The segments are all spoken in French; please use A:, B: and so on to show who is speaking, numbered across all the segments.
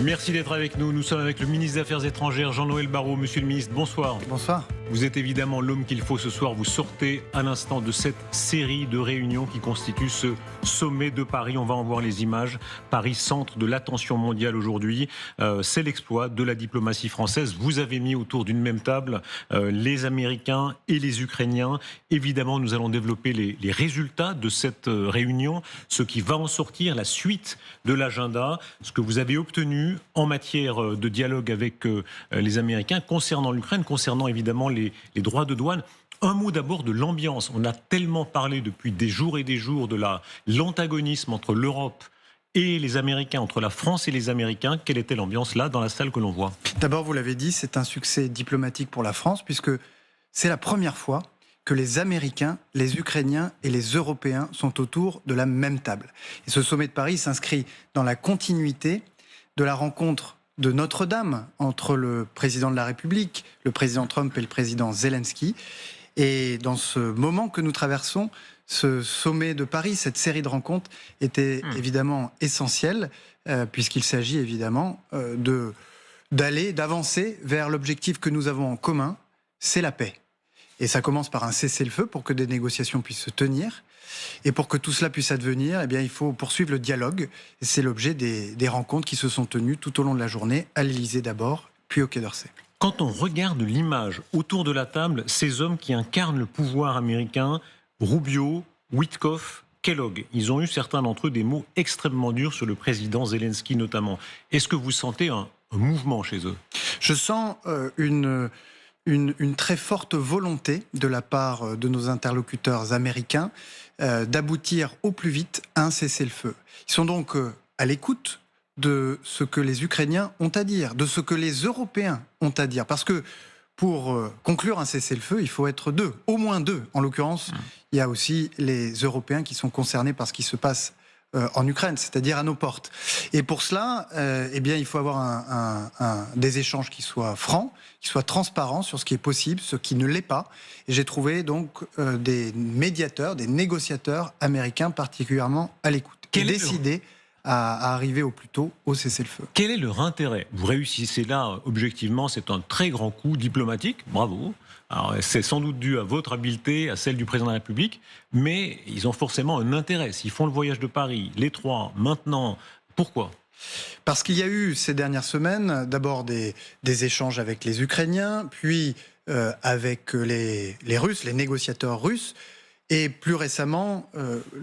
A: Merci d'être avec nous. Nous sommes avec le ministre des Affaires étrangères, Jean-Noël Barrot. Monsieur le ministre, bonsoir.
B: Bonsoir.
A: Vous êtes évidemment l'homme qu'il faut ce soir. Vous sortez à l'instant de cette série de réunions qui constitue ce sommet de Paris. On va en voir les images. Paris, centre de l'attention mondiale aujourd'hui. C'est l'exploit de la diplomatie française. Vous avez mis autour d'une même table les Américains et les Ukrainiens. Évidemment, nous allons développer les résultats de cette réunion, ce qui va en sortir, la suite de l'agenda, ce que vous avez obtenu en matière de dialogue avec les Américains concernant l'Ukraine, concernant évidemment les droits de douane. Un mot d'abord de l'ambiance. On a tellement parlé depuis des jours et des jours de l'antagonisme entre l'Europe et les Américains, entre la France et les Américains. Quelle était l'ambiance là, dans la salle que l'on voit?
B: D'abord, vous l'avez dit, c'est un succès diplomatique pour la France, puisque c'est la première fois que les Américains, les Ukrainiens et les Européens sont autour de la même table. Et ce sommet de Paris s'inscrit dans la continuité de la rencontre de Notre-Dame entre le président de la République, le président Trump et le président Zelensky. Et dans ce moment que nous traversons, ce sommet de Paris, cette série de rencontres était évidemment essentielle, puisqu'il s'agit évidemment d'avancer vers l'objectif que nous avons en commun, c'est la paix. Et ça commence par un cessez-le-feu pour que des négociations puissent se tenir. Et pour que tout cela puisse advenir, eh bien, il faut poursuivre le dialogue. Et c'est l'objet des rencontres qui se sont tenues tout au long de la journée, à l'Élysée d'abord, puis au Quai d'Orsay.
A: Quand on regarde l'image autour de la table, ces hommes qui incarnent le pouvoir américain, Rubio, Witkoff, Kellogg, ils ont eu, certains d'entre eux, des mots extrêmement durs sur le président Zelensky notamment. Est-ce que vous sentez un mouvement chez eux?
B: Je sens une très forte volonté de la part de nos interlocuteurs américains d'aboutir au plus vite à un cessez-le-feu. Ils sont donc à l'écoute de ce que les Ukrainiens ont à dire, de ce que les Européens ont à dire. Parce que pour conclure un cessez-le-feu, il faut être deux, au moins deux. En l'occurrence, il y a aussi les Européens qui sont concernés par ce qui se passe en Ukraine, c'est-à-dire à nos portes. Et pour cela, eh bien, il faut avoir des échanges qui soient francs, qui soient transparents sur ce qui est possible, ce qui ne l'est pas. Et j'ai trouvé donc des médiateurs, des négociateurs américains particulièrement à l'écoute, et décidés à arriver au plus tôt au cessez-le-feu.
A: Quel est leur intérêt? Vous réussissez là, objectivement, c'est un très grand coup diplomatique, bravo. Alors, c'est sans doute dû à votre habileté, à celle du président de la République, mais ils ont forcément un intérêt. S'ils font le voyage de Paris, les trois, maintenant, pourquoi?
B: Parce qu'il y a eu ces dernières semaines, d'abord des échanges avec les Ukrainiens, puis avec les Russes, les négociateurs russes, et plus récemment,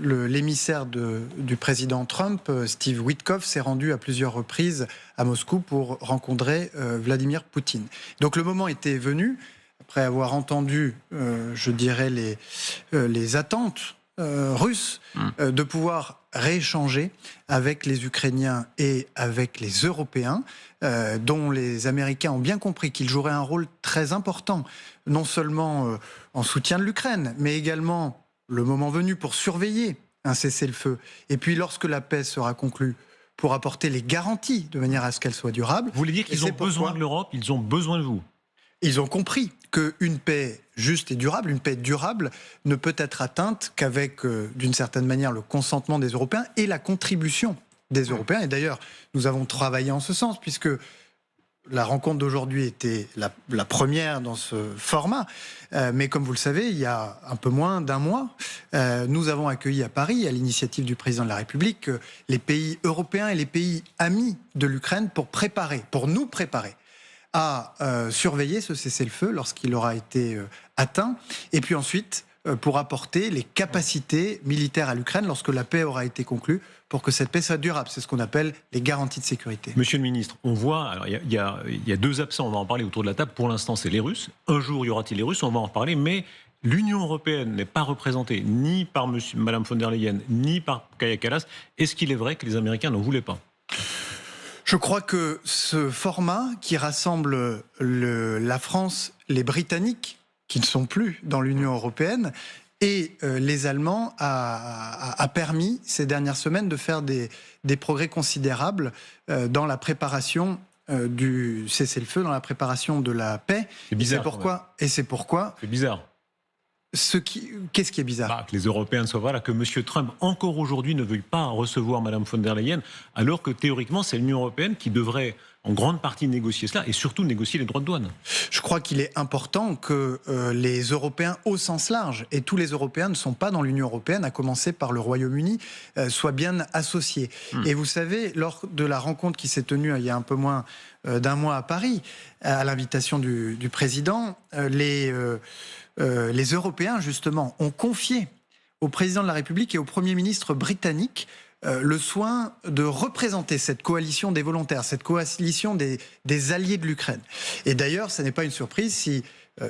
B: l'émissaire du président Trump, Steve Witkoff, s'est rendu à plusieurs reprises à Moscou pour rencontrer Vladimir Poutine. Donc le moment était venu, après avoir entendu, je dirais, les attentes russes, de pouvoir rééchanger avec les Ukrainiens et avec les Européens, dont les Américains ont bien compris qu'ils joueraient un rôle très important, non seulement en soutien de l'Ukraine, mais également, le moment venu, pour surveiller un cessez-le-feu. Et puis, lorsque la paix sera conclue, pour apporter les garanties de manière à ce qu'elle soit durable.
A: Vous voulez dire qu'ils ont besoin de l'Europe, ils ont besoin de vous?
B: Ils ont compris qu'une paix juste et durable, une paix durable, ne peut être atteinte qu'avec, d'une certaine manière, le consentement des Européens et la contribution des Européens. Et d'ailleurs, nous avons travaillé en ce sens, puisque la rencontre d'aujourd'hui était la première dans ce format. Mais comme vous le savez, il y a un peu moins d'un mois, nous avons accueilli à Paris, à l'initiative du président de la République, les pays européens et les pays amis de l'Ukraine pour nous préparer à surveiller ce cessez-le-feu lorsqu'il aura été atteint, et puis ensuite pour apporter les capacités militaires à l'Ukraine lorsque la paix aura été conclue, pour que cette paix soit durable. C'est ce qu'on appelle les garanties de sécurité.
A: Monsieur le ministre, on voit, alors il y a deux absents, on va en parler autour de la table. Pour l'instant, c'est les Russes. Un jour, y aura-t-il les Russes? On va en reparler, mais l'Union européenne n'est pas représentée ni par Mme von der Leyen, ni par Kaja Kallas. Est-ce qu'il est vrai que les Américains n'en voulaient pas?
B: Je crois que ce format qui rassemble la France, les Britanniques, qui ne sont plus dans l'Union européenne, et les Allemands a permis ces dernières semaines de faire des progrès considérables dans la préparation du cessez-le-feu, dans la préparation de la paix.
A: C'est bizarre.
B: Et c'est pourquoi.
A: C'est bizarre.
B: Qu'est-ce qui est bizarre?
A: Que les Européens soient là, que M. Trump, encore aujourd'hui, ne veuille pas recevoir Mme von der Leyen, alors que théoriquement, c'est l'Union européenne qui devrait en grande partie négocier cela et surtout négocier les droits de douane.
B: Je crois qu'il est important que les Européens au sens large, et tous les Européens ne sont pas dans l'Union européenne, à commencer par le Royaume-Uni, soient bien associés. Et vous savez, lors de la rencontre qui s'est tenue il y a un peu moins d'un mois à Paris, à l'invitation du président, les Européens, justement, ont confié au président de la République et au Premier ministre britannique le soin de représenter cette coalition des volontaires, cette coalition des alliés de l'Ukraine. Et d'ailleurs, ce n'est pas une surprise si,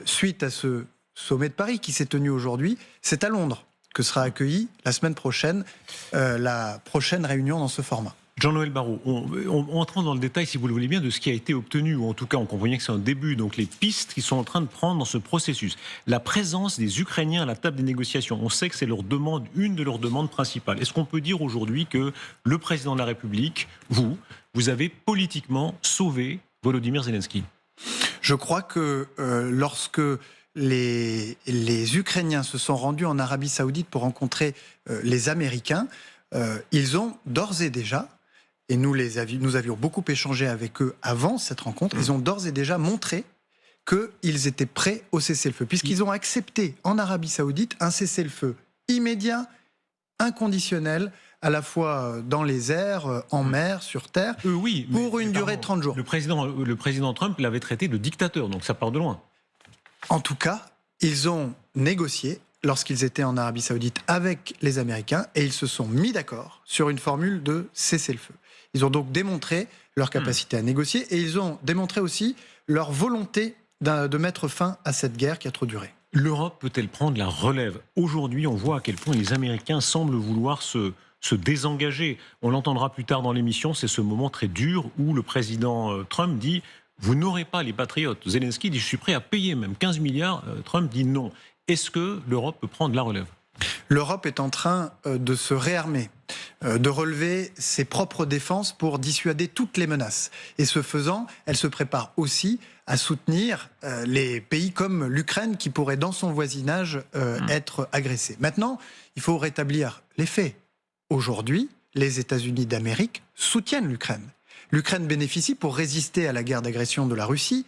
B: suite à ce sommet de Paris qui s'est tenu aujourd'hui, c'est à Londres que sera accueillie la semaine prochaine la prochaine réunion dans ce format.
A: Jean-Noël Barrot, entrons dans le détail, si vous le voulez bien, de ce qui a été obtenu, ou en tout cas, on comprend bien que c'est un début, donc les pistes qui sont en train de prendre dans ce processus. La présence des Ukrainiens à la table des négociations, on sait que c'est une de leurs demandes principales. Est-ce qu'on peut dire aujourd'hui que le président de la République, vous avez politiquement sauvé Volodymyr Zelensky?
B: Je crois que lorsque les Ukrainiens se sont rendus en Arabie Saoudite pour rencontrer les Américains, ils ont d'ores et déjà, et nous avions beaucoup échangé avec eux avant cette rencontre, ils ont d'ores et déjà montré qu'ils étaient prêts au cessez-le-feu, puisqu'ils ont accepté en Arabie Saoudite un cessez-le-feu immédiat, inconditionnel, à la fois dans les airs, en mer, sur terre,
A: oui,
B: pour une durée de 30 jours.
A: Le président Trump l'avait traité de dictateur, donc ça part de loin.
B: En tout cas, ils ont négocié lorsqu'ils étaient en Arabie Saoudite avec les Américains et ils se sont mis d'accord sur une formule de cessez-le-feu. Ils ont donc démontré leur capacité à négocier et ils ont démontré aussi leur volonté de mettre fin à cette guerre qui a trop duré.
A: L'Europe peut-elle prendre la relève? Aujourd'hui, on voit à quel point les Américains semblent vouloir se désengager. On l'entendra plus tard dans l'émission, c'est ce moment très dur où le président Trump dit « Vous n'aurez pas les patriotes ». Zelensky dit « Je suis prêt à payer même 15 milliards ». Trump dit non. Est-ce que l'Europe peut prendre la relève?
B: L'Europe est en train de se réarmer, de relever ses propres défenses pour dissuader toutes les menaces. Et ce faisant, elle se prépare aussi à soutenir les pays comme l'Ukraine qui pourraient, dans son voisinage, être agressés. Maintenant, il faut rétablir les faits. Aujourd'hui, les États-Unis d'Amérique soutiennent l'Ukraine. L'Ukraine bénéficie, pour résister à la guerre d'agression de la Russie,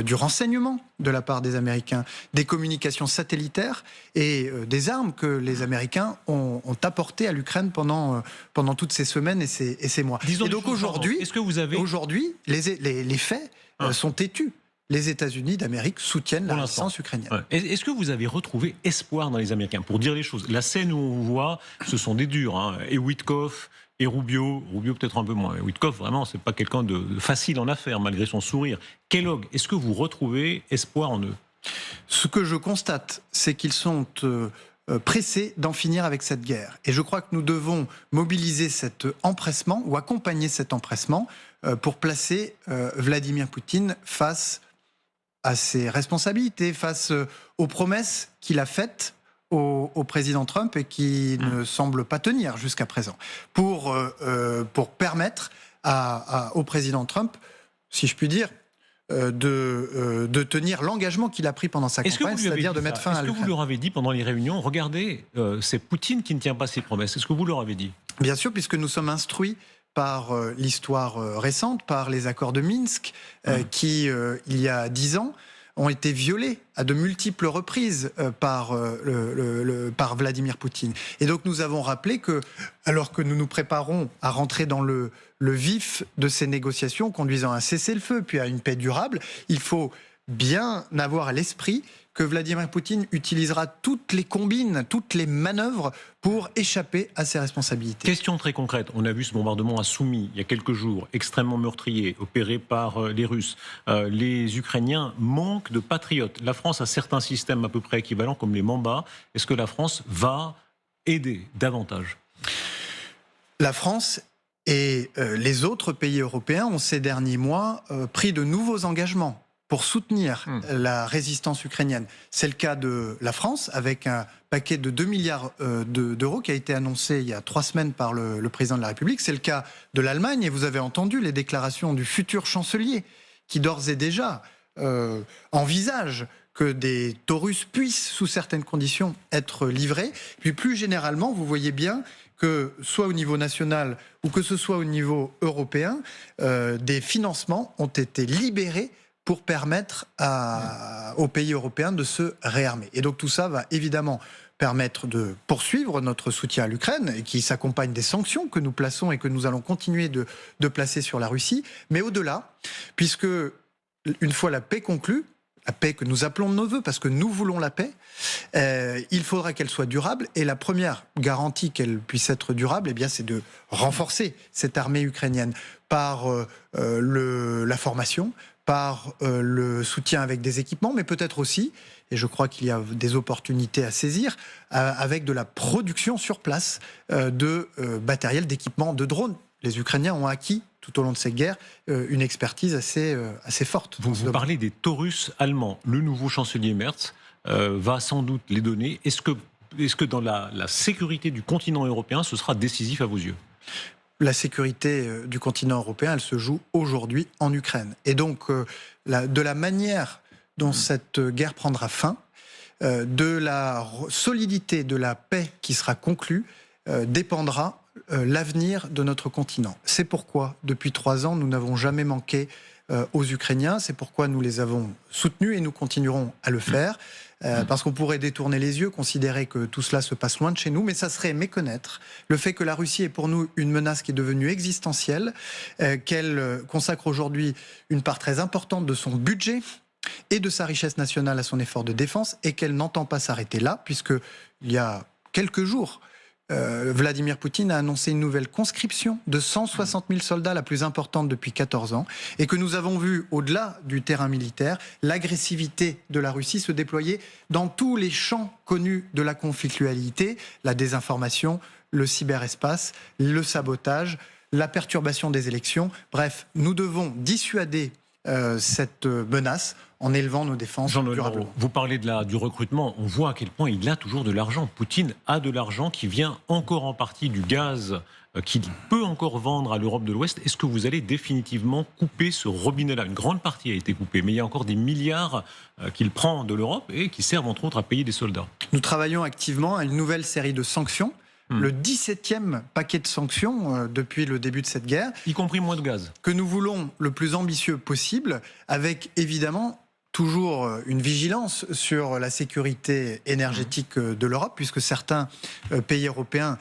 B: du renseignement de la part des Américains, des communications satellitaires et des armes que les Américains ont apportées à l'Ukraine pendant toutes ces semaines et ces mois. Et donc aujourd'hui, les faits sont têtus. Les États-Unis d'Amérique soutiennent la résistance ukrainienne.
A: Ouais. Est-ce que vous avez retrouvé espoir dans les Américains? Pour dire les choses, la scène où on voit, ce sont des durs, et Witkoff, et Rubio peut-être un peu moins. Witkoff, vraiment, c'est pas quelqu'un de facile en affaires, malgré son sourire. Kellogg, est-ce que vous retrouvez espoir en eux?
B: Ce que je constate, c'est qu'ils sont pressés d'en finir avec cette guerre. Et je crois que nous devons mobiliser cet empressement, ou accompagner cet empressement, pour placer Vladimir Poutine face à ses responsabilités, face aux promesses qu'il a faites au président Trump et qui ne semble pas tenir jusqu'à présent, pour permettre au président Trump, si je puis dire, de tenir l'engagement qu'il a pris pendant sa campagne, c'est-à-dire de mettre fin à l'Ukraine.
A: Est-ce que vous leur avez dit pendant les réunions, regardez, c'est Poutine qui ne tient pas ses promesses? Est-ce que vous leur avez dit?
B: Bien sûr, puisque nous sommes instruits par l'histoire récente, par les accords de Minsk, qui, il y a 10 ans, ont été violés à de multiples reprises par Vladimir Poutine. Et donc nous avons rappelé que, alors que nous nous préparons à rentrer dans le vif de ces négociations conduisant à un cessez-le-feu puis à une paix durable, il faut bien avoir à l'esprit que Vladimir Poutine utilisera toutes les combines, toutes les manœuvres pour échapper à ses responsabilités.
A: Question très concrète. On a vu ce bombardement à Soumy il y a quelques jours, extrêmement meurtrier, opéré par les Russes. Les Ukrainiens manquent de patriotes. La France a certains systèmes à peu près équivalents, comme les Mamba. Est-ce que la France va aider davantage?
B: La France et les autres pays européens ont ces derniers mois pris de nouveaux engagements pour soutenir la résistance ukrainienne. C'est le cas de la France, avec un paquet de 2 milliards d'euros qui a été annoncé il y a 3 semaines par le président de la République. C'est le cas de l'Allemagne, et vous avez entendu les déclarations du futur chancelier, qui d'ores et déjà envisage que des Taurus puissent, sous certaines conditions, être livrés. Puis plus généralement, vous voyez bien que soit au niveau national ou que ce soit au niveau européen, des financements ont été libérés pour permettre aux pays européens de se réarmer. Et donc tout ça va évidemment permettre de poursuivre notre soutien à l'Ukraine, et qui s'accompagne des sanctions que nous plaçons et que nous allons continuer de placer sur la Russie. Mais au-delà, puisque une fois la paix conclue, la paix que nous appelons de nos voeux, parce que nous voulons la paix, il faudra qu'elle soit durable. Et la première garantie qu'elle puisse être durable, eh bien, c'est de renforcer cette armée ukrainienne par la formation, par le soutien avec des équipements, mais peut-être aussi, et je crois qu'il y a des opportunités à saisir, avec de la production sur place de matériel, d'équipements, de drones. Les Ukrainiens ont acquis, tout au long de cette guerre, une expertise assez forte.
A: Vous parlez des Taurus allemands. Le nouveau chancelier Merz va sans doute les donner. Est-ce que dans la sécurité du continent européen, ce sera décisif à vos yeux ?
B: La sécurité du continent européen, elle se joue aujourd'hui en Ukraine. Et donc, de la manière dont cette guerre prendra fin, de la solidité de la paix qui sera conclue, dépendra l'avenir de notre continent. C'est pourquoi, depuis 3 ans, nous n'avons jamais manqué aux Ukrainiens. C'est pourquoi nous les avons soutenus et nous continuerons à le faire. Parce qu'on pourrait détourner les yeux, considérer que tout cela se passe loin de chez nous, mais ça serait méconnaître le fait que la Russie est pour nous une menace qui est devenue existentielle, qu'elle consacre aujourd'hui une part très importante de son budget et de sa richesse nationale à son effort de défense, et qu'elle n'entend pas s'arrêter là, puisque il y a quelques jours, Vladimir Poutine a annoncé une nouvelle conscription de 160 000 soldats, la plus importante depuis 14 ans, et que nous avons vu, au-delà du terrain militaire, l'agressivité de la Russie se déployer dans tous les champs connus de la conflictualité, la désinformation, le cyberespace, le sabotage, la perturbation des élections. Bref, nous devons dissuader cette menace en élevant nos défenses durablement.
A: Vous parlez du recrutement, on voit à quel point il a toujours de l'argent. Poutine a de l'argent qui vient encore en partie du gaz qu'il peut encore vendre à l'Europe de l'Ouest. Est-ce que vous allez définitivement couper ce robinet-là ? Une grande partie a été coupée, mais il y a encore des milliards qu'il prend de l'Europe et qui servent entre autres à payer des soldats.
B: Nous travaillons activement à une nouvelle série de sanctions. Le 17e paquet de sanctions depuis le début de cette guerre.
A: Y compris moins de gaz.
B: Que nous voulons le plus ambitieux possible, avec évidemment toujours une vigilance sur la sécurité énergétique de l'Europe, puisque certains pays européens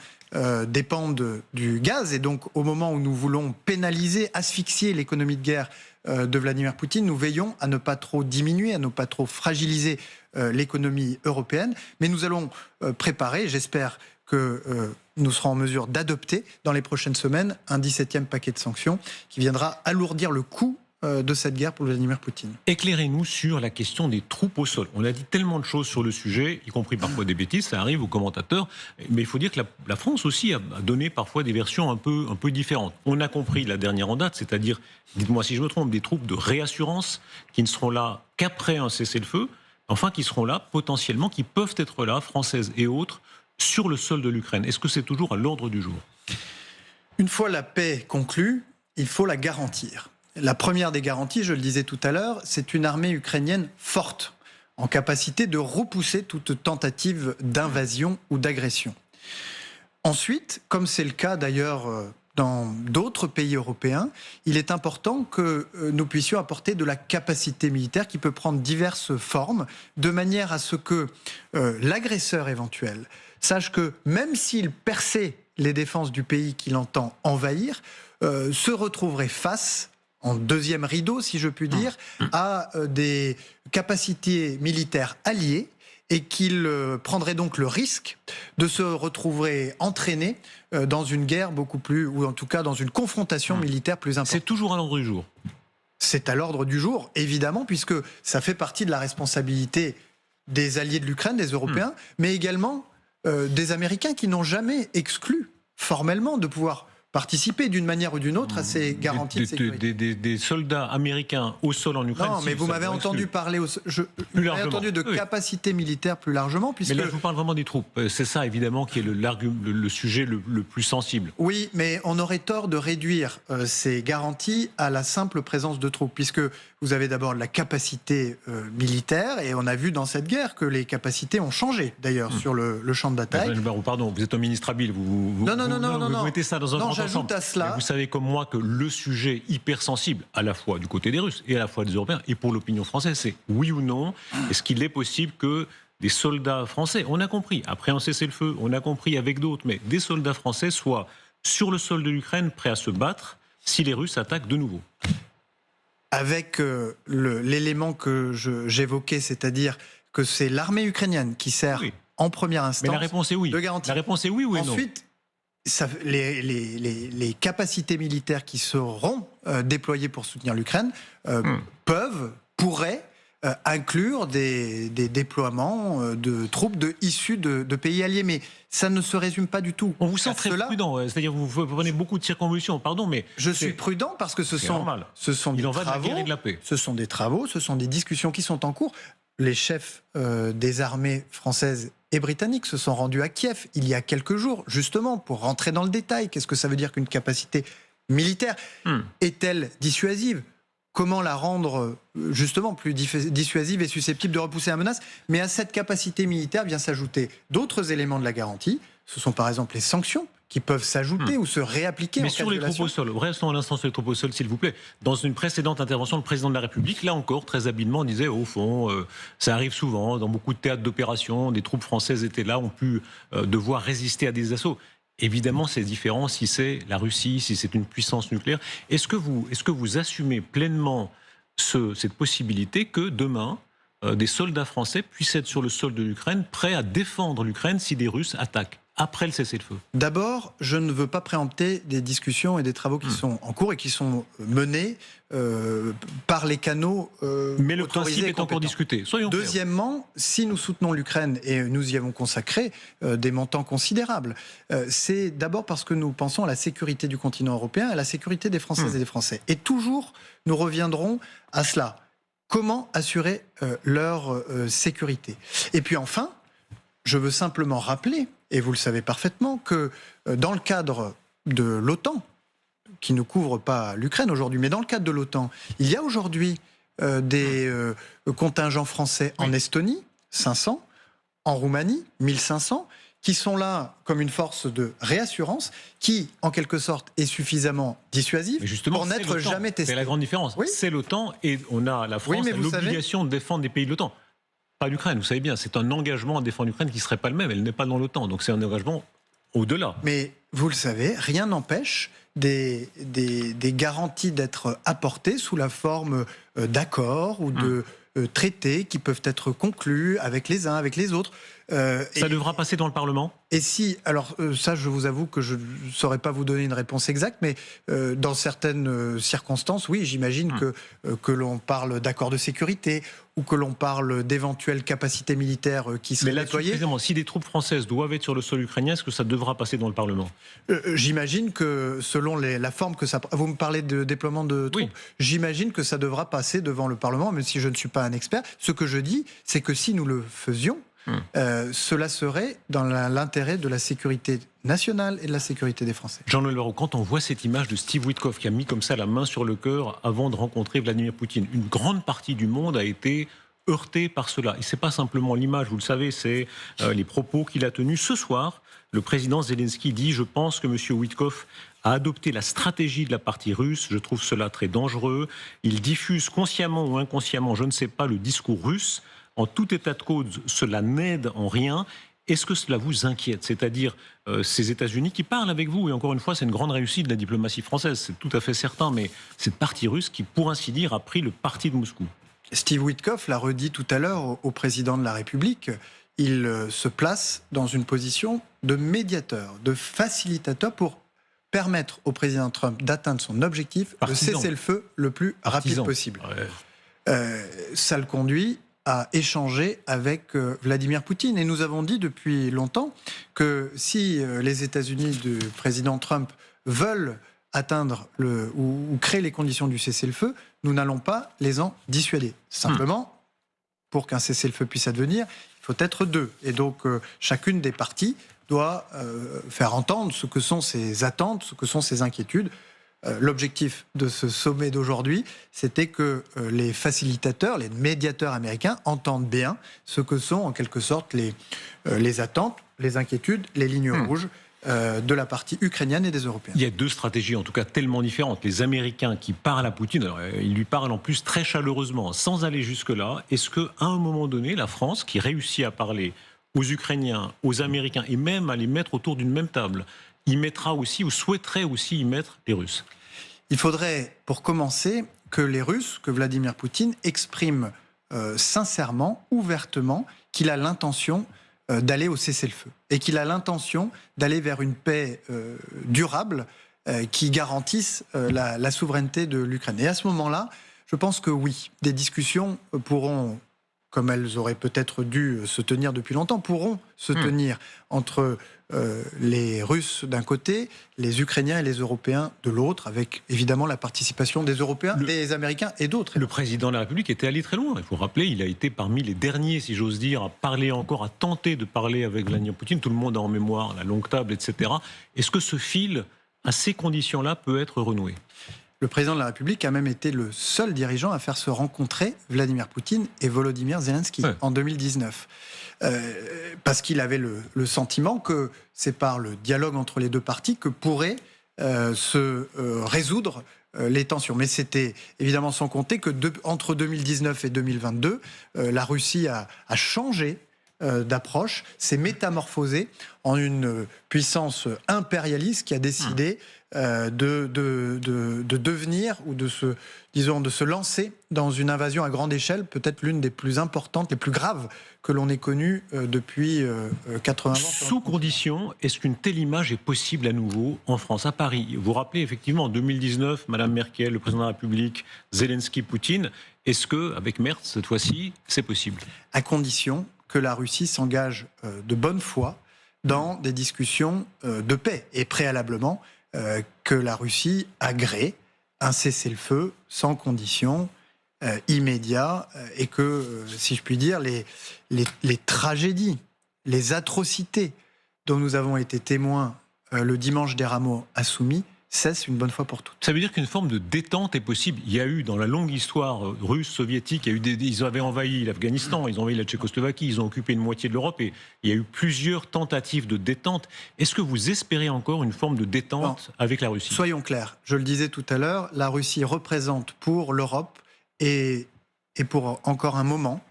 B: dépendent du gaz. Et donc, au moment où nous voulons pénaliser, asphyxier l'économie de guerre de Vladimir Poutine, nous veillons à ne pas trop diminuer, à ne pas trop fragiliser l'économie européenne. Mais nous allons préparer, j'espère que nous serons en mesure d'adopter dans les prochaines semaines un 17e paquet de sanctions qui viendra alourdir le coût de cette guerre pour Vladimir Poutine.
A: Éclairez-nous sur la question des troupes au sol. On a dit tellement de choses sur le sujet, y compris parfois des bêtises, ça arrive aux commentateurs, mais il faut dire que la France aussi a donné parfois des versions un peu différentes. On a compris la dernière en date, c'est-à-dire, dites-moi si je me trompe, des troupes de réassurance qui ne seront là qu'après un cessez-le-feu, enfin qui seront là potentiellement, qui peuvent être là, françaises et autres, sur le sol de l'Ukraine. Est-ce que c'est toujours à l'ordre du jour ?
B: Une fois la paix conclue, il faut la garantir. La première des garanties, je le disais tout à l'heure, c'est une armée ukrainienne forte, en capacité de repousser toute tentative d'invasion ou d'agression. Ensuite, comme c'est le cas d'ailleurs dans d'autres pays européens, il est important que nous puissions apporter de la capacité militaire qui peut prendre diverses formes, de manière à ce que l'agresseur éventuel sache que même s'il perçait les défenses du pays qu'il entend envahir, se retrouverait face, en deuxième rideau si je puis dire, à des capacités militaires alliées, et qu'il prendrait donc le risque de se retrouver entraîné dans une guerre beaucoup plus, ou en tout cas dans une confrontation militaire plus importante.
A: C'est toujours à l'ordre du jour.
B: C'est à l'ordre du jour, évidemment, puisque ça fait partie de la responsabilité des alliés de l'Ukraine, des Européens, mais également des Américains qui n'ont jamais exclu formellement de pouvoir participer d'une manière ou d'une autre à ces garanties de sécurité.
A: Des soldats américains au sol en Ukraine.
B: Non, mais vous m'avez entendu parler entendu de capacité militaire plus largement. Puisque...
A: Mais là, je vous parle vraiment des troupes. C'est ça, évidemment, qui est le sujet le plus sensible.
B: Oui, mais on aurait tort de réduire ces garanties à la simple présence de troupes, puisque vous avez d'abord la capacité militaire, et on a vu dans cette guerre que les capacités ont changé, d'ailleurs, sur le champ de bataille.
A: Pardon, vous êtes un ministre habile, vous mettez ça dans un grand ensemble.
B: À cela...
A: Mais vous savez comme moi que le sujet hypersensible, à la fois du côté des Russes et à la fois des Européens, et pour l'opinion française, c'est oui ou non, est-ce qu'il est possible que des soldats français, on a compris, après un cessez-le-feu, on a compris avec d'autres, mais des soldats français soient sur le sol de l'Ukraine prêts à se battre si les Russes attaquent de nouveau?
B: Avec l'élément que j'évoquais, c'est-à-dire que c'est l'armée ukrainienne qui sert en première instance.
A: Mais la réponse est oui.
B: De garantir.
A: La réponse est oui ou non.
B: Ensuite, les capacités militaires qui seront déployées pour soutenir l'Ukraine pourraient inclure des déploiements de troupes issues de pays alliés. Mais ça ne se résume pas du tout.
A: On vous sent très prudent, c'est-à-dire vous prenez beaucoup de circonvolutions, pardon, mais...
B: Je suis prudent parce que ce sont des travaux, ce sont des travaux, ce sont des discussions qui sont en cours. Les chefs des armées françaises et britanniques se sont rendus à Kiev il y a quelques jours, justement, pour rentrer dans le détail. Qu'est-ce que ça veut dire qu'une capacité militaire est-elle dissuasive ? Comment la rendre justement plus dissuasive et susceptible de repousser la menace? Mais à cette capacité militaire vient s'ajouter d'autres éléments de la garantie. Ce sont par exemple les sanctions qui peuvent s'ajouter ou se réappliquer.
A: Mais sur les troupes au sol, restons un instant sur les troupes au sol, s'il vous plaît. Dans une précédente intervention, le président de la République, là encore, très habilement, disait au fond, ça arrive souvent, dans beaucoup de théâtres d'opération, des troupes françaises étaient là, ont pu devoir résister à des assauts. Évidemment, c'est différent si c'est la Russie, si c'est une puissance nucléaire. Est-ce que vous assumez pleinement cette possibilité que demain, des soldats français puissent être sur le sol de l'Ukraine, prêts à défendre l'Ukraine si des Russes attaquent après le cessez-le-feu? D'abord,
B: je ne veux pas préempter des discussions et des travaux qui sont en cours et qui sont menés par les canaux
A: mais le principe est encore discuté.
B: Deuxièmement, si nous soutenons l'Ukraine, et nous y avons consacré des montants considérables, c'est d'abord parce que nous pensons à la sécurité du continent européen, à la sécurité des Françaises et des Français. Et toujours, nous reviendrons à cela. Comment assurer leur sécurité? Et puis enfin, je veux simplement rappeler, et vous le savez parfaitement, que dans le cadre de l'OTAN, qui ne couvre pas l'Ukraine aujourd'hui, mais dans le cadre de l'OTAN, il y a aujourd'hui des contingents français en Estonie, 500, en Roumanie, 1500, qui sont là comme une force de réassurance, qui, en quelque sorte, est suffisamment dissuasive pour n'être jamais testée.
A: C'est la grande différence. Oui. C'est l'OTAN, et la France a l'obligation de défendre des pays de l'OTAN. Pas l'Ukraine, vous savez bien, c'est un engagement à défendre l'Ukraine qui ne serait pas le même, elle n'est pas dans l'OTAN, donc c'est un engagement au-delà.
B: Mais vous le savez, rien n'empêche des garanties d'être apportées sous la forme d'accords ou de traités qui peuvent être conclus avec les uns, avec les autres.
A: Ça devra passer dans le Parlement ?
B: Et si, alors ça je vous avoue que je ne saurais pas vous donner une réponse exacte, mais dans certaines circonstances, oui, j'imagine que l'on parle d'accords de sécurité ou que l'on parle d'éventuelles capacités militaires qui seraient déployées.
A: Si des troupes françaises doivent être sur le sol ukrainien, est-ce que ça devra passer dans le Parlement ?
B: J'imagine que selon la forme que ça... Vous me parlez de déploiement de troupes, j'imagine que ça devra passer devant le Parlement, même si je ne suis pas un expert. Ce que je dis, c'est que si nous le faisions, cela serait dans l'intérêt de la sécurité nationale et de la sécurité des Français.
A: Jean-Noël Barrot, quand on voit cette image de Steve Witkoff qui a mis comme ça la main sur le cœur avant de rencontrer Vladimir Poutine, une grande partie du monde a été heurtée par cela. Et ce n'est pas simplement l'image, vous le savez, c'est les propos qu'il a tenus ce soir. Le président Zelensky dit « Je pense que M. Witkoff a adopté la stratégie de la partie russe. Je trouve cela très dangereux. Il diffuse consciemment ou inconsciemment, je ne sais pas, le discours russe. En tout état de cause, cela n'aide en rien. Est-ce que cela vous inquiète? C'est-à-dire ces États-Unis qui parlent avec vous, et encore une fois, c'est une grande réussite de la diplomatie française, c'est tout à fait certain, mais cette partie russe qui, pour ainsi dire, a pris le parti de Moscou.
B: Steve Witkoff l'a redit tout à l'heure au président de la République. Il se place dans une position de médiateur, de facilitateur pour permettre au président Trump d'atteindre son objectif de cesser le feu le plus rapide possible. Ça le conduit à échanger avec Vladimir Poutine. Et nous avons dit depuis longtemps que si les États-Unis du président Trump veulent atteindre ou créer les conditions du cessez-le-feu, nous n'allons pas les en dissuader. Simplement, pour qu'un cessez-le-feu puisse advenir, il faut être deux. Et donc, chacune des parties doit faire entendre ce que sont ses attentes, ce que sont ses inquiétudes. l'objectif de ce sommet d'aujourd'hui, c'était que les facilitateurs, les médiateurs américains entendent bien ce que sont en quelque sorte les attentes, les inquiétudes, les lignes rouges de la partie ukrainienne et des Européens.
A: Il y a deux stratégies, en tout cas tellement différentes. Les Américains qui parlent à Poutine, alors, ils lui parlent en plus très chaleureusement, sans aller jusque-là. Est-ce qu'à un moment donné, la France, qui réussit à parler aux Ukrainiens, aux Américains, et même à les mettre autour d'une même table, y mettra aussi, ou souhaiterait aussi y mettre les Russes?
B: Il faudrait, pour commencer, que les Russes, que Vladimir Poutine, expriment sincèrement, ouvertement, qu'il a l'intention d'aller au cessez-le-feu et qu'il a l'intention d'aller vers une paix durable qui garantisse la souveraineté de l'Ukraine. Et à ce moment-là, je pense que oui, des discussions pourront, comme elles auraient peut-être dû se tenir depuis longtemps, pourront se tenir entre les Russes d'un côté, les Ukrainiens et les Européens de l'autre, avec évidemment la participation des Européens, des Américains et d'autres.
A: Le président de la République était allé très loin. Il faut rappeler, il a été parmi les derniers, si j'ose dire, à parler encore, à tenter de parler avec Vladimir Poutine. Tout le monde a en mémoire la longue table, etc. Est-ce que ce fil, à ces conditions-là, peut être renoué?
B: Le président de la République a même été le seul dirigeant à faire se rencontrer Vladimir Poutine et Volodymyr Zelensky en 2019. Parce qu'il avait le sentiment que c'est par le dialogue entre les deux parties que pourraient se résoudre les tensions. Mais c'était évidemment sans compter que entre 2019 et 2022, la Russie a changé d'approche, s'est métamorphosée en une puissance impérialiste qui a décidé de devenir ou de se lancer dans une invasion à grande échelle, peut-être l'une des plus importantes, les plus graves que l'on ait connues depuis 80 ans.
A: Sous condition, est-ce qu'une telle image est possible à nouveau en France, à Paris? Vous vous rappelez effectivement en 2019, Mme Merkel, le président de la République, Zelensky, Poutine. Est-ce qu'avec Merz, cette fois-ci, c'est possible?
B: À condition que la Russie s'engage de bonne foi dans des discussions de paix et préalablement que la Russie agrée un cessez-le-feu sans condition immédiat et que, si je puis dire, les tragédies, les atrocités dont nous avons été témoins le dimanche des Rameaux à Soumy cesse une bonne fois pour toutes.
A: Ça veut dire qu'une forme de détente est possible. Il y a eu, dans la longue histoire russe, soviétique, ils avaient envahi l'Afghanistan, ils ont envahi la Tchécoslovaquie, ils ont occupé une moitié de l'Europe et il y a eu plusieurs tentatives de détente. Est-ce que vous espérez encore une forme de détente avec la Russie?
B: Soyons clairs, je le disais tout à l'heure, la Russie représente pour l'Europe et pour encore un moment,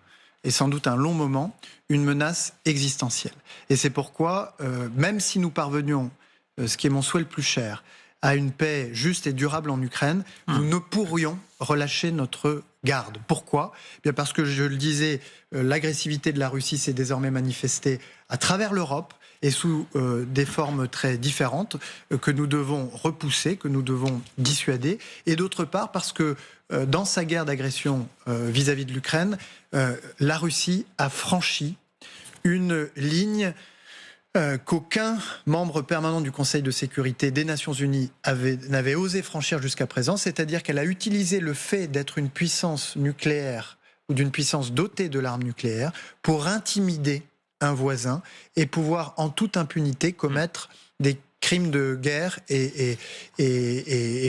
B: et sans doute un long moment, une menace existentielle. Et c'est pourquoi, même si nous parvenions, ce qui est mon souhait le plus cher, à une paix juste et durable en Ukraine, nous ne pourrions relâcher notre garde. Pourquoi ? Bien parce que, je le disais, l'agressivité de la Russie s'est désormais manifestée à travers l'Europe et sous des formes très différentes que nous devons repousser, que nous devons dissuader. Et d'autre part, parce que dans sa guerre d'agression vis-à-vis de l'Ukraine, la Russie a franchi une ligne qu'aucun membre permanent du Conseil de sécurité des Nations Unies n'avait osé franchir jusqu'à présent, c'est-à-dire qu'elle a utilisé le fait d'être une puissance nucléaire ou d'une puissance dotée de l'arme nucléaire pour intimider un voisin et pouvoir en toute impunité commettre des crimes de guerre et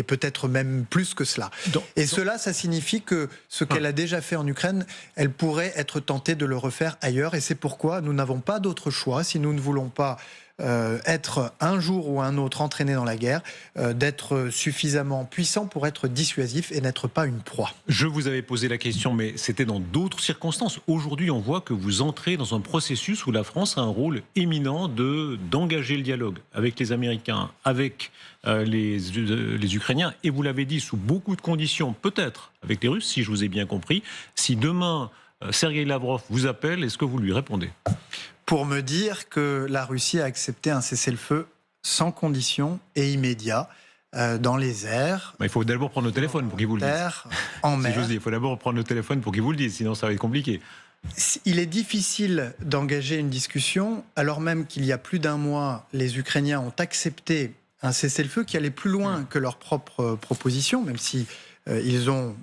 B: peut-être même plus que cela. Cela, ça signifie que ce qu'elle a déjà fait en Ukraine, elle pourrait être tentée de le refaire ailleurs. Et c'est pourquoi nous n'avons pas d'autre choix, si nous ne voulons pas être un jour ou un autre entraînés dans la guerre, d'être suffisamment puissant pour être dissuasif et n'être pas une proie.
A: Je vous avais posé la question, mais c'était dans d'autres circonstances. Aujourd'hui, on voit que vous entrez dans un processus où la France a un rôle éminent d'engager le dialogue avec les Américains, avec les Ukrainiens, et vous l'avez dit, sous beaucoup de conditions, peut-être avec les Russes, si je vous ai bien compris. Si demain, Sergueï Lavrov vous appelle, est-ce que vous lui répondez ?
B: Pour me dire que la Russie a accepté un cessez-le-feu sans condition et immédiat dans les airs.
A: Il faut d'abord prendre le téléphone pour qu'il vous le dise.
B: En mer.
A: Si j'ose dire, il faut d'abord prendre le téléphone pour qu'il vous le dise, sinon ça va être compliqué.
B: Il est difficile d'engager une discussion, alors même qu'il y a plus d'un mois, les Ukrainiens ont accepté un cessez-le-feu qui allait plus loin que leur propre proposition, même si ils ont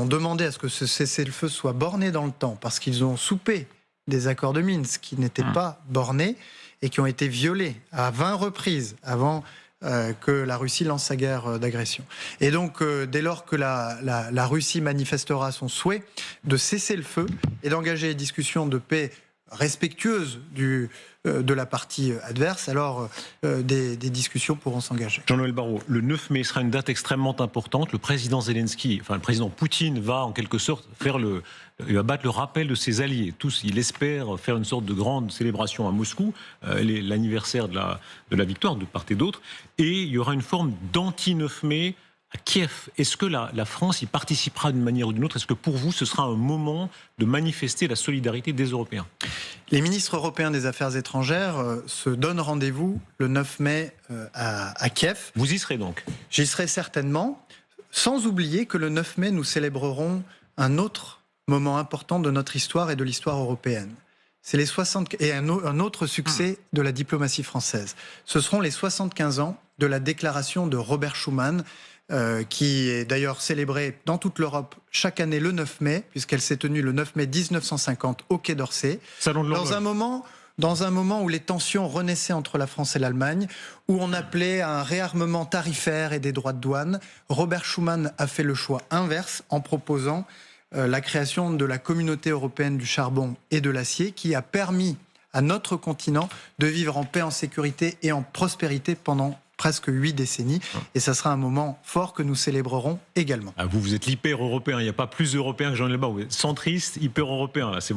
B: demandé à ce que ce cessez-le-feu soit borné dans le temps, parce qu'ils ont soupé des accords de Minsk qui n'étaient pas bornés et qui ont été violés à 20 reprises avant que la Russie lance sa guerre d'agression. Et donc, dès lors que la Russie manifestera son souhait de cesser le feu et d'engager des discussions de paix respectueuses de la partie adverse, alors des discussions pourront s'engager.
A: Jean-Noël Barrot, le 9 mai sera une date extrêmement importante. Le président Zelensky, enfin le président Poutine va en quelque sorte il va battre le rappel de ses alliés. Tous, il espère faire une sorte de grande célébration à Moscou, l'anniversaire de la victoire de part et d'autre. Et il y aura une forme d'anti-9 mai à Kiev. Est-ce que la France y participera d'une manière ou d'une autre? Est-ce que pour vous, ce sera un moment de manifester la solidarité des Européens?
B: Les ministres européens des Affaires étrangères se donnent rendez-vous le 9 mai à Kiev.
A: Vous y serez donc?
B: J'y serai certainement, sans oublier que le 9 mai, nous célébrerons un autre moment important de notre histoire et de l'histoire européenne. C'est un autre succès de la diplomatie française. Ce seront les 75 ans de la déclaration de Robert Schuman, qui est d'ailleurs célébrée dans toute l'Europe chaque année le 9 mai, puisqu'elle s'est tenue le 9 mai 1950 au Quai d'Orsay. Dans un moment où les tensions renaissaient entre la France et l'Allemagne, où on appelait à un réarmement tarifaire et des droits de douane, Robert Schuman a fait le choix inverse en proposant la création de la Communauté européenne du charbon et de l'acier, qui a permis à notre continent de vivre en paix, en sécurité et en prospérité pendant presque 8 décennies. Et ça sera un moment fort que nous célébrerons également.
A: Ah, vous êtes l'hyper-européen. Il n'y a pas plus européen que Jean-Noël Barrot. Vous êtes centriste, hyper-européen. Ce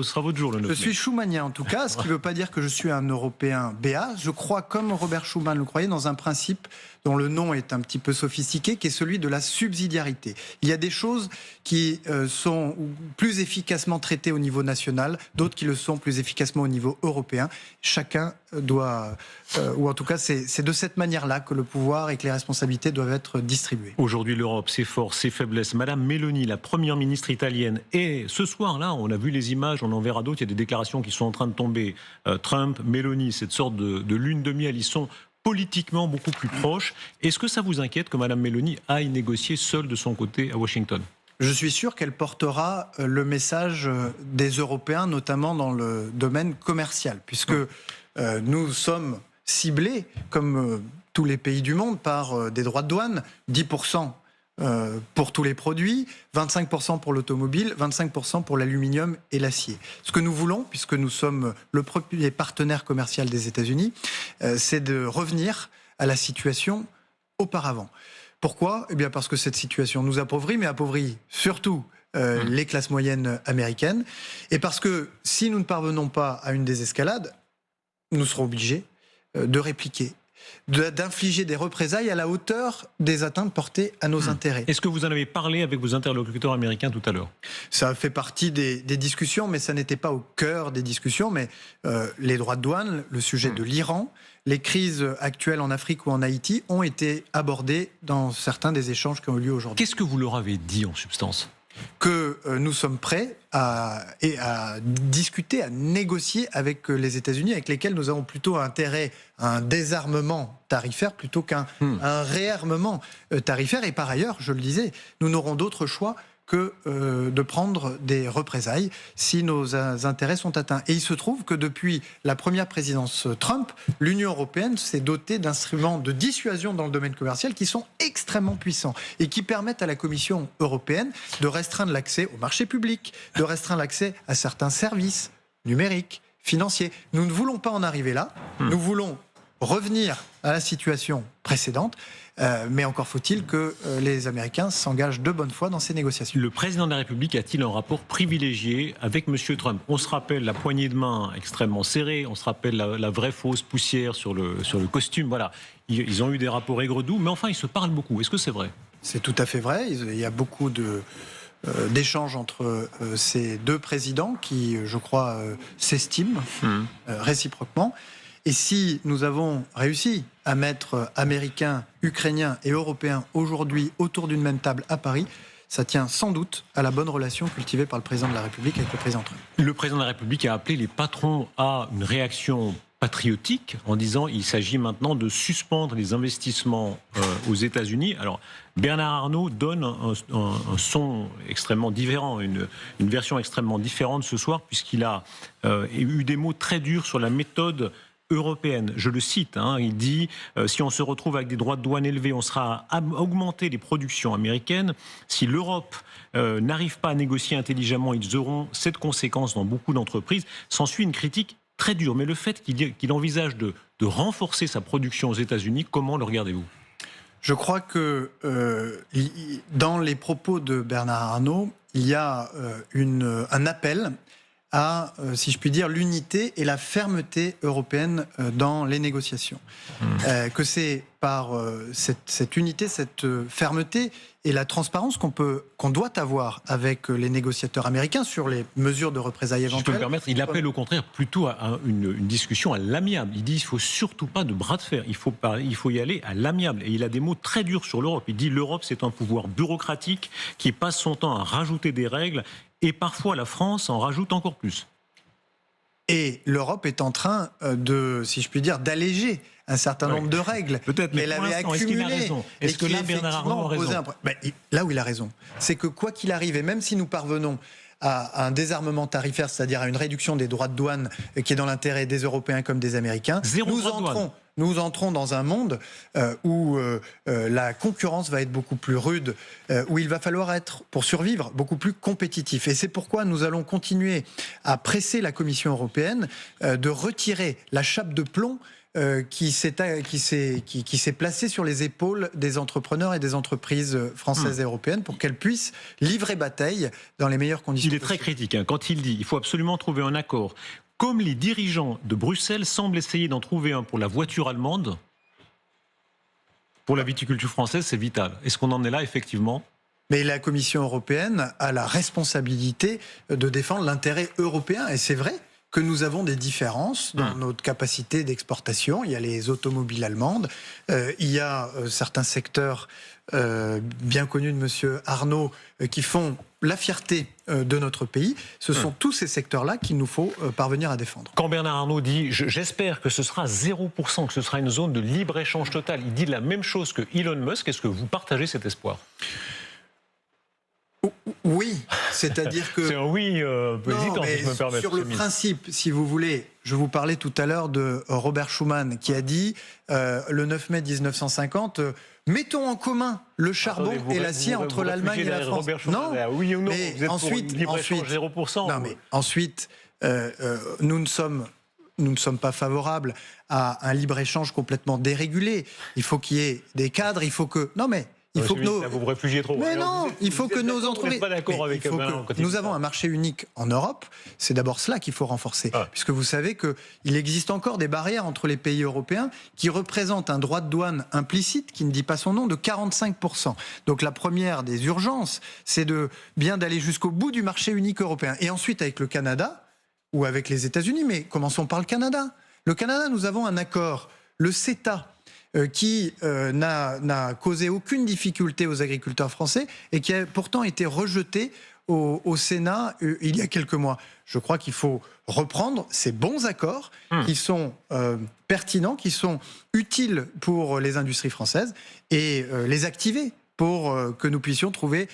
A: sera votre jour, le 9 mai.
B: Je suis schumanien en tout cas, ce qui ne veut pas dire que je suis un Européen béat. Je crois, comme Robert Schuman le croyait, dans un principe dont le nom est un petit peu sophistiqué, qui est celui de la subsidiarité. Il y a des choses qui sont plus efficacement traitées au niveau national, d'autres qui le sont plus efficacement au niveau européen. Chacun doit, ou en tout cas c'est de cette manière-là que le pouvoir et que les responsabilités doivent être distribuées.
A: Aujourd'hui, l'Europe, ses forces, ses faiblesses. Madame Meloni, la première ministre italienne, et ce soir-là, on a vu les images, on en verra d'autres, il y a des déclarations qui sont en train de tomber. Trump, Meloni, cette sorte de lune de miel, ils sont politiquement beaucoup plus proches. Est-ce que ça vous inquiète que Madame Meloni aille négocier seule de son côté à Washington?
B: Je suis sûr qu'elle portera le message des Européens, notamment dans le domaine commercial, puisque nous sommes ciblés, comme tous les pays du monde, par des droits de douane, 10% pour tous les produits, 25% pour l'automobile, 25% pour l'aluminium et l'acier. Ce que nous voulons, puisque nous sommes le premier partenaire commercial des États-Unis, c'est de revenir à la situation auparavant. Pourquoi? Eh bien parce que cette situation nous appauvrit, mais appauvrit surtout les classes moyennes américaines. Et parce que si nous ne parvenons pas à une désescalade, nous serons obligés de répliquer, d'infliger des représailles à la hauteur des atteintes portées à nos intérêts.
A: Est-ce que vous en avez parlé avec vos interlocuteurs américains tout à l'heure?
B: Ça fait partie des discussions, mais ça n'était pas au cœur des discussions. Mais les droits de douane, le sujet de l'Iran, les crises actuelles en Afrique ou en Haïti ont été abordés dans certains des échanges qui ont eu lieu aujourd'hui.
A: Qu'est-ce que vous leur avez dit en substance?
B: Que nous sommes prêts à discuter, à négocier avec les États-Unis, avec lesquels nous avons plutôt intérêt à un désarmement tarifaire plutôt qu'un réarmement tarifaire. Et par ailleurs, je le disais, nous n'aurons d'autre choix que de prendre des représailles si nos intérêts sont atteints. Et il se trouve que depuis la première présidence Trump, l'Union européenne s'est dotée d'instruments de dissuasion dans le domaine commercial qui sont extrêmement puissants et qui permettent à la Commission européenne de restreindre l'accès au marché public, de restreindre l'accès à certains services numériques, financiers. Nous ne voulons pas en arriver là. Nous voulons revenir à la situation précédente. Mais encore faut-il que les Américains s'engagent de bonne foi dans ces négociations.
A: Le président de la République a-t-il un rapport privilégié avec M. Trump? On se rappelle la poignée de main extrêmement serrée, on se rappelle la vraie fausse poussière sur le costume. Voilà, ils ont eu des rapports aigre-doux, mais enfin ils se parlent beaucoup. Est-ce que c'est vrai?
B: C'est tout à fait vrai. Il y a beaucoup d'échanges entre ces deux présidents qui, je crois, s'estiment réciproquement. Et si nous avons réussi à mettre Américains, Ukrainiens et Européens aujourd'hui autour d'une même table à Paris, ça tient sans doute à la bonne relation cultivée par le président de la République avec le président Trump.
A: Le président de la République a appelé les patrons à une réaction patriotique en disant qu'il s'agit maintenant de suspendre les investissements aux États-Unis. Alors, Bernard Arnault donne un son extrêmement différent, une version extrêmement différente ce soir, puisqu'il a eu des mots très durs sur la méthode européenne. Je le cite, il dit si on se retrouve avec des droits de douane élevés, on sera à augmenter les productions américaines. Si l'Europe n'arrive pas à négocier intelligemment, ils auront cette conséquence dans beaucoup d'entreprises. S'ensuit une critique très dure. Mais le fait qu'il envisage de renforcer sa production aux États-Unis, comment le regardez-vous ?
B: Je crois que dans les propos de Bernard Arnault, il y a un appel à, si je puis dire, l'unité et la fermeté européenne dans les négociations. Que c'est par cette unité, cette fermeté et la transparence qu'on doit avoir avec les négociateurs américains sur les mesures de représailles éventuelles.
A: Si je peux me permettre, il appelle au contraire plutôt à une discussion à l'amiable. Il dit qu'il ne faut surtout pas de bras de fer, il faut y aller à l'amiable. Et il a des mots très durs sur l'Europe. Il dit l'Europe, c'est un pouvoir bureaucratique qui passe son temps à rajouter des règles et parfois la France en rajoute encore plus.
B: Et l'Europe est en train de, si je puis dire, d'alléger un certain nombre de règles.
A: Peut-être, mais pour l'instant, est-ce qu'il a raison ? Est-ce que là, Bernard Arnault a raison ?
B: Là où il a raison, c'est que quoi qu'il arrive, et même si nous parvenons à un désarmement tarifaire, c'est-à-dire à une réduction des droits de douane qui est dans l'intérêt des Européens comme des Américains, nous entrons dans un monde où la concurrence va être beaucoup plus rude, où il va falloir être, pour survivre, beaucoup plus compétitif. Et c'est pourquoi nous allons continuer à presser la Commission européenne de retirer la chape de plomb qui s'est placée sur les épaules des entrepreneurs et des entreprises françaises et européennes pour qu'elles puissent livrer bataille dans les meilleures conditions.
A: Il est très critique quand il dit qu'il faut absolument trouver un accord. Comme les dirigeants de Bruxelles semblent essayer d'en trouver un pour la voiture allemande, pour la viticulture française, c'est vital. Est-ce qu'on en est là, effectivement ?
B: Mais la Commission européenne a la responsabilité de défendre l'intérêt européen. Et c'est vrai que nous avons des différences dans notre capacité d'exportation. Il y a les automobiles allemandes, il y a certains secteurs bien connus de Monsieur Arnault qui font la fierté de notre pays. Ce sont tous ces secteurs-là qu'il nous faut parvenir à défendre.
A: Quand Bernard Arnault dit « j'espère que ce sera 0%, que ce sera une zone de libre-échange total », il dit la même chose que Elon Musk. Est-ce que vous partagez cet espoir ?
B: Oui, c'est-à-dire que...
A: C'est un oui peu hésitant, si je me permets.
B: Sur le principe, si vous voulez, je vous parlais tout à l'heure de Robert Schuman qui a dit, le 9 mai 1950, mettons en commun le charbon et l'acier entre l'Allemagne et la France.
A: Non, oui ou non,
B: mais
A: vous êtes
B: ensuite,
A: pour libre-échange 0%.
B: Non, mais ensuite, nous ne sommes pas favorables à un libre-échange complètement dérégulé. Il faut qu'il y ait des cadres, il faut que... Non mais... Il faut que nos...
A: Vous vous réfugiez trop.
B: Mais non, il faut que nos entreprises... Nous avons un marché unique en Europe, c'est d'abord cela qu'il faut renforcer. Puisque vous savez qu'il existe encore des barrières entre les pays européens qui représentent un droit de douane implicite, qui ne dit pas son nom, de 45%. Donc la première des urgences, c'est bien d'aller jusqu'au bout du marché unique européen. Et ensuite avec le Canada, ou avec les États-Unis, mais commençons par le Canada. Le Canada, nous avons un accord, le CETA, qui n'a causé aucune difficulté aux agriculteurs français et qui a pourtant été rejeté au Sénat il y a quelques mois. Je crois qu'il faut reprendre ces bons accords qui sont pertinents, qui sont utiles pour les industries françaises et les activer pour que nous puissions trouver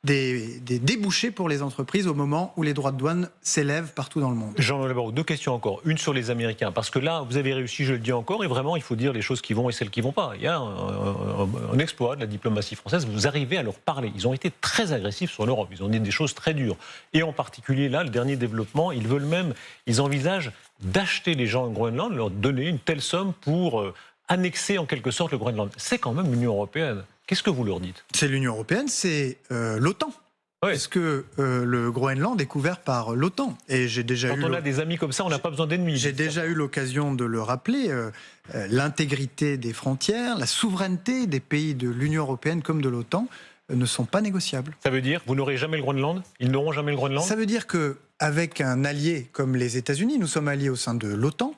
B: des débouchés pour les entreprises au moment où les droits de douane s'élèvent partout dans le monde.
A: Jean-Noël Barrot, deux questions encore. Une sur les Américains, parce que là, vous avez réussi, je le dis encore, et vraiment, il faut dire les choses qui vont et celles qui ne vont pas. Il y a un exploit de la diplomatie française, vous arrivez à leur parler. Ils ont été très agressifs sur l'Europe, ils ont dit des choses très dures. Et en particulier, là, le dernier développement, ils envisagent d'acheter les gens au Groenland, leur donner une telle somme pour annexer en quelque sorte le Groenland. C'est quand même l'Union européenne. Qu'est-ce que vous leur dites ?
B: C'est l'Union européenne, c'est l'OTAN. Oui. Parce que le Groenland est couvert par l'OTAN. Et j'ai déjà
A: Quand on a des amis comme ça, on n'a pas besoin d'ennemis.
B: J'ai déjà eu l'occasion de le rappeler, l'intégrité des frontières, la souveraineté des pays de l'Union européenne comme de l'OTAN ne sont pas négociables.
A: Ça veut dire vous n'aurez jamais le Groenland ? Ils n'auront jamais le Groenland ?
B: Ça veut dire qu'avec un allié comme les États-Unis, nous sommes alliés au sein de l'OTAN,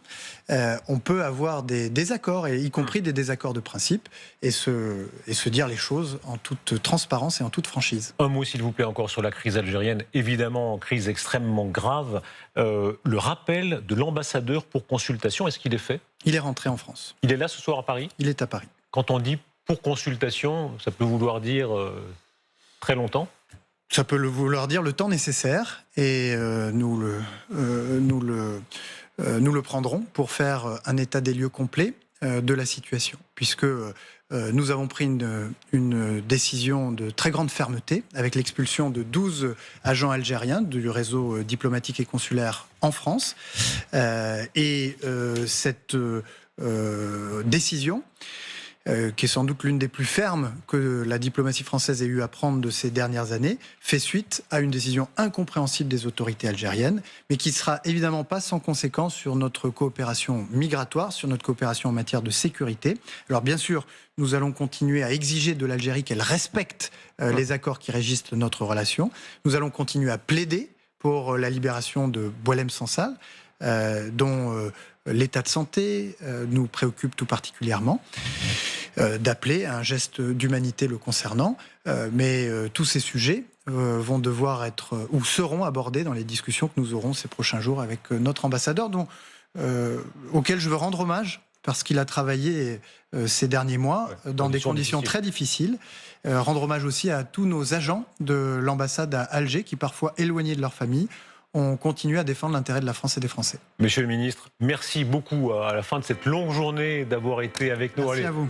B: on peut avoir des désaccords, et y compris des désaccords de principe, et se dire les choses en toute transparence et en toute franchise.
A: Un mot, s'il vous plaît, encore sur la crise algérienne. Évidemment, crise extrêmement grave. Le rappel de l'ambassadeur pour consultation, est-ce qu'il est fait ?
B: Il est rentré en France.
A: Il est là ce soir à Paris ?
B: Il est à Paris.
A: Quand on dit pour consultation, ça peut vouloir dire très longtemps ?
B: Ça peut vouloir dire le temps nécessaire, et nous le nous le prendrons pour faire un état des lieux complet de la situation, puisque nous avons pris une décision de très grande fermeté avec l'expulsion de 12 agents algériens du réseau diplomatique et consulaire en France. Cette décision, qui est sans doute l'une des plus fermes que la diplomatie française ait eu à prendre de ces dernières années, fait suite à une décision incompréhensible des autorités algériennes, mais qui ne sera évidemment pas sans conséquence sur notre coopération migratoire, sur notre coopération en matière de sécurité. Alors bien sûr, nous allons continuer à exiger de l'Algérie qu'elle respecte les accords qui régissent notre relation. Nous allons continuer à plaider pour la libération de Boualem Sansal, dont l'état de santé nous préoccupe tout particulièrement, d'appeler à un geste d'humanité le concernant. Mais tous ces sujets vont devoir être ou seront abordés dans les discussions que nous aurons ces prochains jours avec notre ambassadeur, auquel je veux rendre hommage parce qu'il a travaillé ces derniers mois dans des conditions très difficiles. Rendre hommage aussi à tous nos agents de l'ambassade à Alger qui, parfois éloignés de leur famille, on continue à défendre l'intérêt de la France et des Français.
A: Monsieur le ministre, merci beaucoup à la fin de cette longue journée d'avoir été avec nous.
B: Merci à vous.